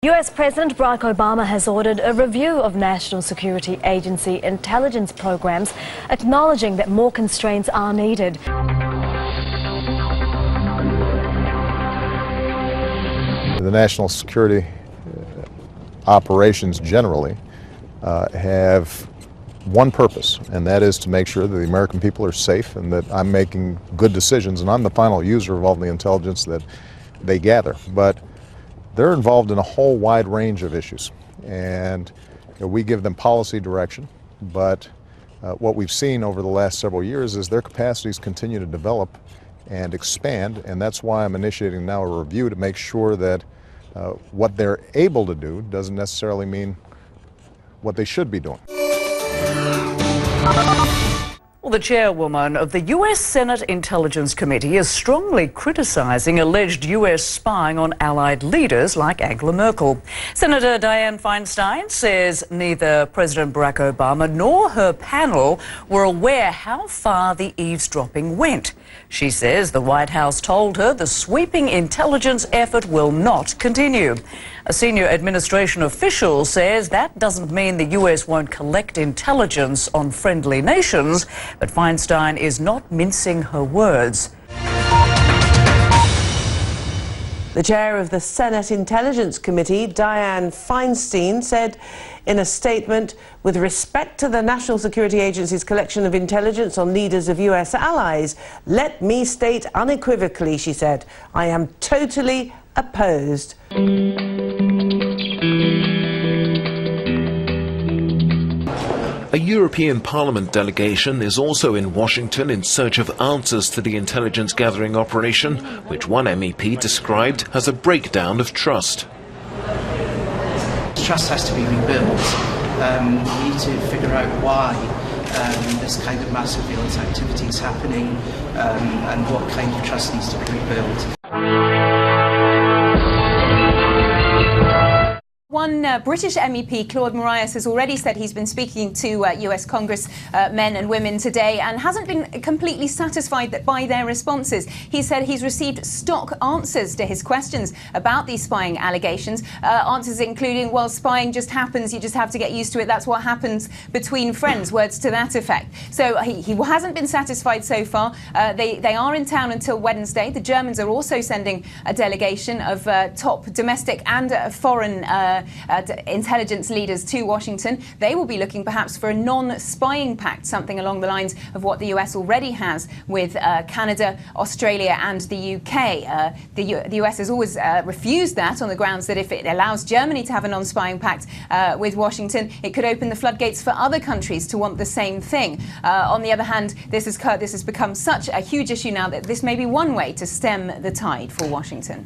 US President Barack Obama has ordered a review of National Security Agency intelligence programs, acknowledging that more constraints are needed. The national security operations generally have one purpose, and that is to make sure that the American people are safe and that I'm making good decisions, and I'm the final user of all the intelligence that they gather. But they're involved in a whole wide range of issues, and we give them policy direction, but what we've seen over the last several years is their capacities continue to develop and expand, and that's why I'm initiating now a review to make sure that what they're able to do doesn't necessarily mean what they should be doing. Well, the chairwoman of the US Senate Intelligence Committee is strongly criticizing alleged US spying on allied leaders like Angela Merkel. Senator Dianne Feinstein says neither President Barack Obama nor her panel were aware how far the eavesdropping went. She says the White House told her the sweeping intelligence effort will not continue. A senior administration official says that doesn't mean the US won't collect intelligence on friendly nations, but Feinstein is not mincing her words. The chair of the Senate Intelligence Committee, Dianne Feinstein, said in a statement, with respect to the National Security Agency's collection of intelligence on leaders of US allies, let me state unequivocally, she said, I am totally opposed. A European Parliament delegation is also in Washington in search of answers to the intelligence gathering operation, which one MEP described as a breakdown of trust. Trust has to be rebuilt. We need to figure out why this kind of mass surveillance activity is happening and what kind of trust needs to be rebuilt. One British MEP, Claude Moraes, has already said he's been speaking to US Congress men and women today and hasn't been completely satisfied by their responses. He said he's received stock answers to his questions about these spying allegations, answers including, well, spying just happens, you just have to get used to it, that's what happens between friends, words to that effect. So he hasn't been satisfied so far. They are in town until Wednesday. The Germans are also sending a delegation of top domestic and foreign intelligence leaders to Washington. They will be looking perhaps for a non-spying pact, something along the lines of what the US already has with Canada, Australia and the UK. The US has always refused that on the grounds that if it allows Germany to have a non-spying pact with Washington, it could open the floodgates for other countries to want the same thing. On the other hand, this has become such a huge issue now that this may be one way to stem the tide for Washington.